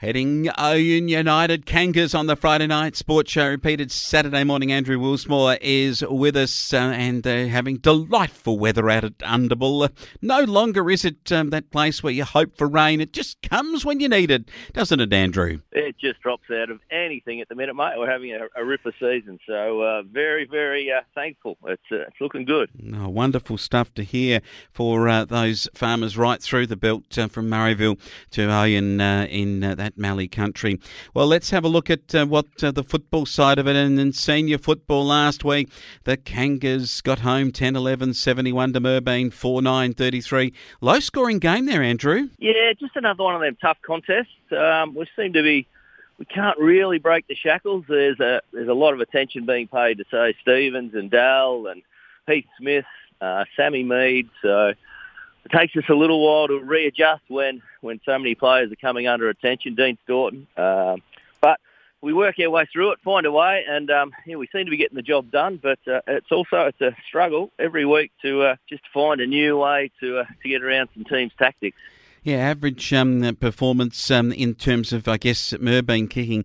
Heading Ouyen United Kangas on the Friday night sports show, repeated Saturday morning. Andrew Wilsmore is with us and having delightful weather out at Underbull. No longer is it that place where you hope for rain. It just comes when you need it, doesn't it, Andrew? It just drops out of anything at the minute, mate. We're having a ripper season, so very, very thankful. It's looking good. Oh, wonderful stuff to hear for those farmers right through the belt from Murrayville to Ouyen in that Mallee country. Well, let's have a look at what the football side of it, and in senior football last week, the Kangas got home 10-11, 71 to Merbeen, 4-9-33. Low scoring game there, Andrew. Yeah, just another one of them tough contests. We can't really break the shackles. There's a lot of attention being paid to, say, Stevens and Dal and Heath Smith, Sammy Mead, so it takes us a little while to readjust when so many players are coming under attention, Dean Staunton. But we work our way through it, find a way, and we seem to be getting the job done. But it's a struggle every week to just find a new way to get around some teams' tactics. Yeah, average performance in terms of, I guess, Merbeen kicking,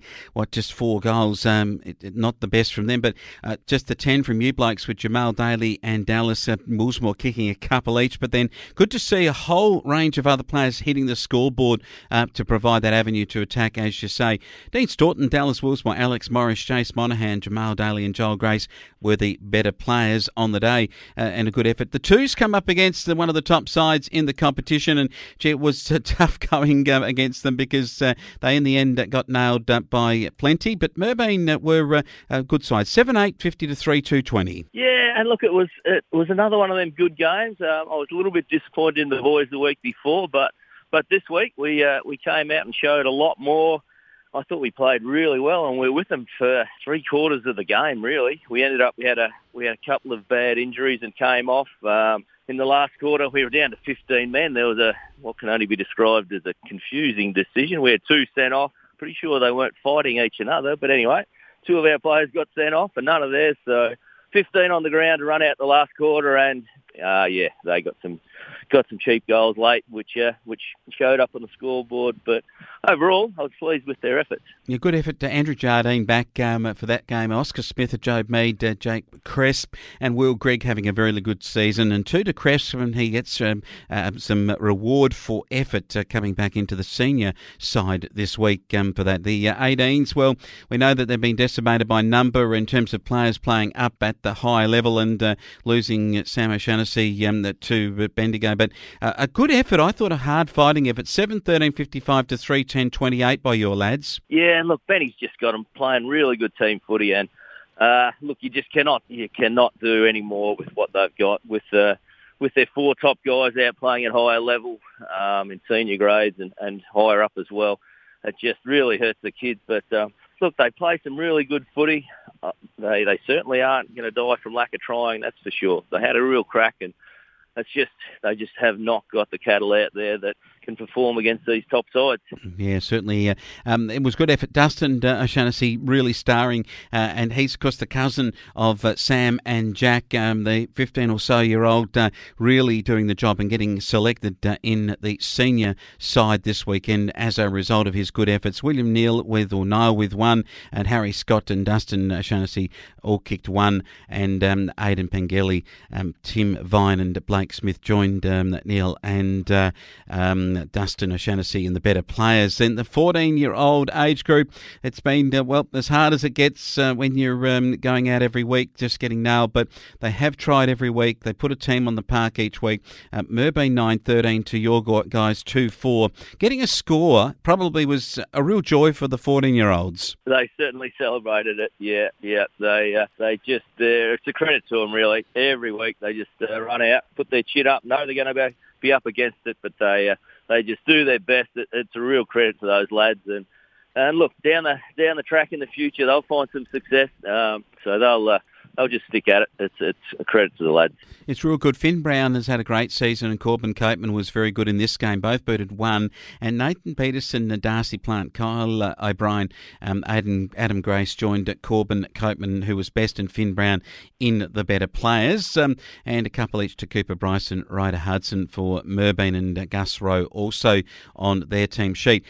just 4 goals. Not the best from them, but just the 10 from you blokes with Jamal Daly and Dallas Wilsmore kicking a couple each. But then good to see a whole range of other players hitting the scoreboard to provide that avenue to attack, as you say. Dean Staunton, Dallas Wilsmore, Alex Morris, Jace Monaghan, Jamal Daly and Joel Grace were the better players on the day and a good effort. The Twos come up against one of the top sides in the competition, and it was tough going against them because they in the end got nailed by plenty, but Merbeen were a good side, 7-8, 50-3, 220. Yeah, and look, it was another one of them good games. I was a little bit disappointed in the boys the week before, but this week we came out and showed a lot more. I thought we played really well, and we were with them for 3/4 of the game. Really, we had a couple of bad injuries and came off. In the last quarter, we were down to 15 men. There was what can only be described as a confusing decision. We had 2 sent off. Pretty sure they weren't fighting each other, but anyway, 2 of our players got sent off and none of theirs. So 15 on the ground to run out the last quarter, and they got some cheap goals late, which showed up on the scoreboard. But overall, I was pleased with their efforts. Yeah, good effort to Andrew Jardine back for that game. Oscar Smith, Job Mead, Jake Cresp, and Will Gregg having a very good season. And 2 to Cresp, and he gets some reward for effort coming back into the senior side this week for that. The 18s, well, we know that they've been decimated by number in terms of players playing up at the high level and losing Sam O'Shaughnessy to Bendigo. But a good effort, I thought, a hard fighting effort. 7-13, 55 to 3-10, 28 by your lads. Yeah, and look, Benny's just got them playing really good team footy, and look, you cannot do any more with what they've got with their 4 top guys out playing at higher level in senior grades and higher up as well. It just really hurts the kids, but look, they play some really good footy. They certainly aren't going to die from lack of trying, that's for sure. They had a real crack, and they just have not got the cattle out there that can perform against these top sides. Yeah, certainly. It was good effort. Dustin O'Shaughnessy really starring, and he's, of course, the cousin of Sam and Jack, the 15 or so year old, really doing the job and getting selected in the senior side this weekend as a result of his good efforts. William Neal with 1, and Harry Scott and Dustin O'Shaughnessy all kicked 1, and Aidan Pengelly, Tim Vine and Blake Smith joined Neil and Dustin O'Shaughnessy and the better players. Then the 14-year-old age group, it's been, as hard as it gets when you're going out every week, just getting nailed, but they have tried every week. They put a team on the park each week. Merbeen 9-13 to your guys 2-4. Getting a score probably was a real joy for the 14-year-olds. They certainly celebrated it, yeah. It's a credit to them, really. Every week they just run out, put their chin up, know they're going to be up against it, but they just do their best. It's a real credit to those lads, and look, down the track in the future they'll find some success. So they'll just stick at it. It's a credit to the lads. It's real good. Finn Brown has had a great season, and Corbin Copeman was very good in this game. Both booted one. And Nathan Peterson, Darcy Plant, Kyle O'Brien, Adam Grace joined Corbin Copeman, who was best, and Finn Brown in the better players. And a couple each to Cooper Bryson, Ryder Hudson for Merbein, and Gus Rowe also on their team sheet.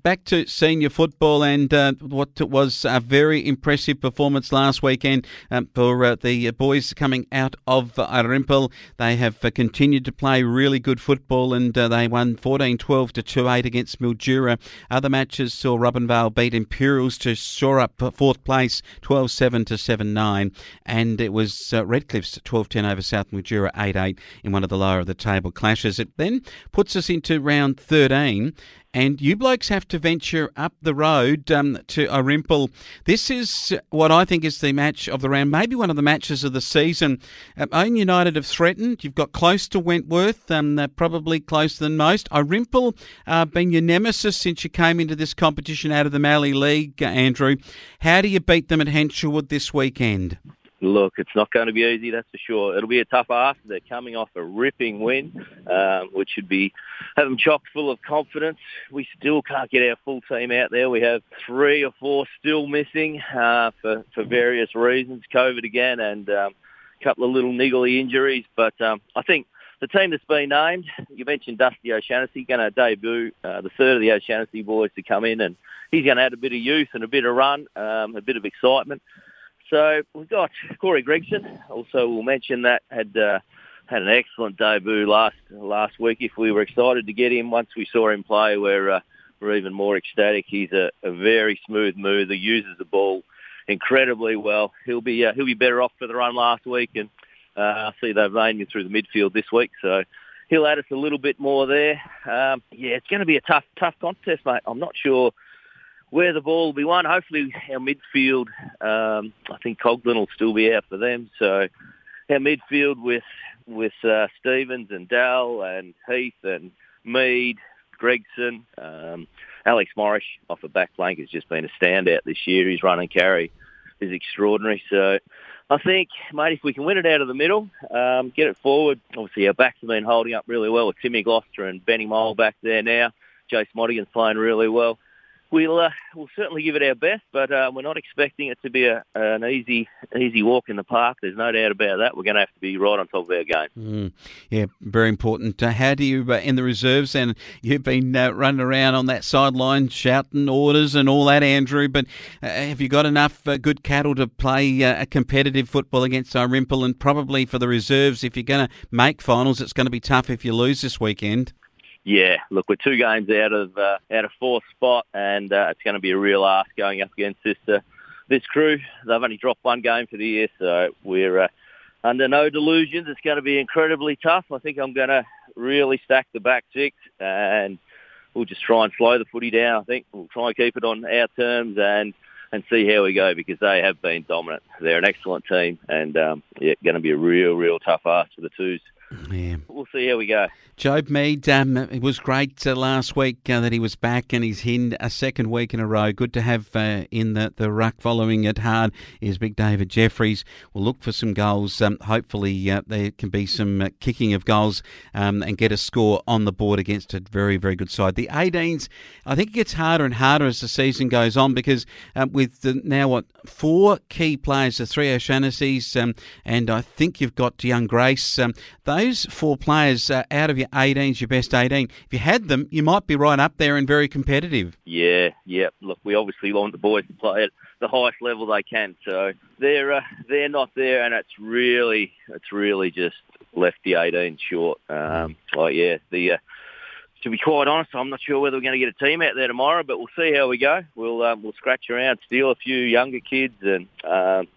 Back to senior football, and what was a very impressive performance last weekend for the boys coming out of Arimple. They have continued to play really good football, and they won 14-12 to 2-8 against Mildura. Other matches saw Robinvale beat Imperials to shore up fourth place, 12-7 to 7-9, and it was Redcliffe's 12-10 over South Mildura, 8-8 in one of the lower of the table clashes. It then puts us into round 13. And you blokes have to venture up the road to Arimple. This is what I think is the match of the round, maybe one of the matches of the season. Ouyen United have threatened. You've got close to Wentworth, probably closer than most. Arimple been your nemesis since you came into this competition out of the Mallee League, Andrew. How do you beat them at Henshawood this weekend? Look, it's not going to be easy, that's for sure. It'll be a tough ask. They're coming off a ripping win, which should have them chock full of confidence. We still can't get our full team out there. We have 3 or 4 still missing for various reasons, COVID again, and a couple of little niggly injuries. But I think the team that's been named, you mentioned Dusty O'Shannessy, going to debut the third of the O'Shannessy boys to come in, and he's going to add a bit of youth and a bit of run, a bit of excitement. So we've got Corey Gregson. Also, we'll mention that had an excellent debut last week. If we were excited to get him, once we saw him play, we're even more ecstatic. He's a very smooth mover, uses the ball incredibly well. He'll be better off for the run last week, and I see they've named him through the midfield this week, so he'll add us a little bit more there. It's going to be a tough contest, mate. I'm not sure where the ball will be won. Hopefully our midfield, I think Coghlan will still be out for them. So our midfield with Stevens and Dell and Heath and Mead, Gregson, Alex Morris off the back flank has just been a standout this year. His run and carry is extraordinary. So I think, mate, if we can win it out of the middle, get it forward. Obviously our backs have been holding up really well with Timmy Gloucester and Benny Mole back there now. Jace Modigan's playing really well. We'll certainly give it our best, but we're not expecting it to be an easy walk in the park. There's no doubt about that. We're going to have to be right on top of our game. Yeah, very important. How do you, in the reserves, and you've been running around on that sideline shouting orders and all that, Andrew, but have you got enough good cattle to play a competitive football against Arimple? And probably for the reserves, if you're going to make finals, it's going to be tough if you lose this weekend. Yeah, look, we're 2 games out of 4th spot, and it's going to be a real ask going up against this crew. They've only dropped 1 game for the year, so we're under no delusions. It's going to be incredibly tough. I think I'm going to really stack the back 6, and we'll just try and slow the footy down. I think we'll try and keep it on our terms and see how we go, because they have been dominant. They're an excellent team, and going to be a real tough ask for the Twos. Yeah. We'll see how we go. Job Mead, it was great last week that he was back, and he's in a second week in a row. Good to have in the ruck following it hard is Big David Jeffries. We'll look for some goals. Hopefully there can be some kicking of goals and get a score on the board against a very, very good side. The 18s, I think it gets harder and harder as the season goes on, because with now 4 key players, the 3 O'Shannessy's, and I think you've got young Grace. Those 4 players out of your 18s, your best 18, if you had them, you might be right up there and very competitive. Yeah. Look, we obviously want the boys to play at the highest level they can. So they're not there, and it's really just left the 18 short. To be quite honest, I'm not sure whether we're going to get a team out there tomorrow, but we'll see how we go. We'll scratch around, steal a few younger kids, and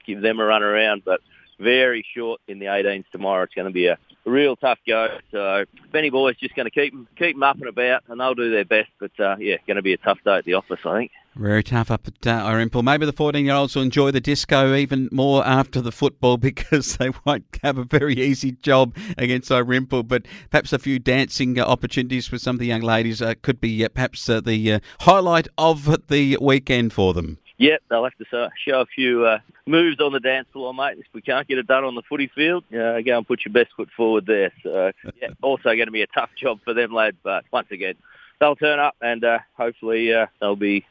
give them a run around. But very short in the 18s tomorrow. It's going to be a real tough go. So Benny boys just going to keep them up and about, and they'll do their best. But going to be a tough day at the office, I think. Very tough up at Arimple. Maybe the 14-year-olds will enjoy the disco even more after the football, because they won't have a very easy job against Arimple. But perhaps a few dancing opportunities for some of the young ladies could be perhaps the highlight of the weekend for them. Yep, they'll have to show a few moves on the dance floor, mate. If we can't get it done on the footy field, go and put your best foot forward there. So, yeah, also going to be a tough job for them lads, but once again, they'll turn up and hopefully they'll be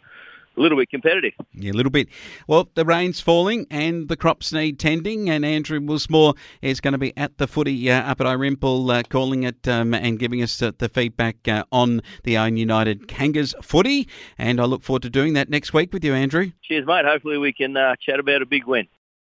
a little bit competitive. Yeah, a little bit. Well, the rain's falling and the crops need tending, and Andrew Wilsmore is going to be at the footy up at Irimple calling it and giving us the feedback on the Ouyen United Kangas footy, and I look forward to doing that next week with you, Andrew. Cheers, mate. Hopefully we can chat about a big win.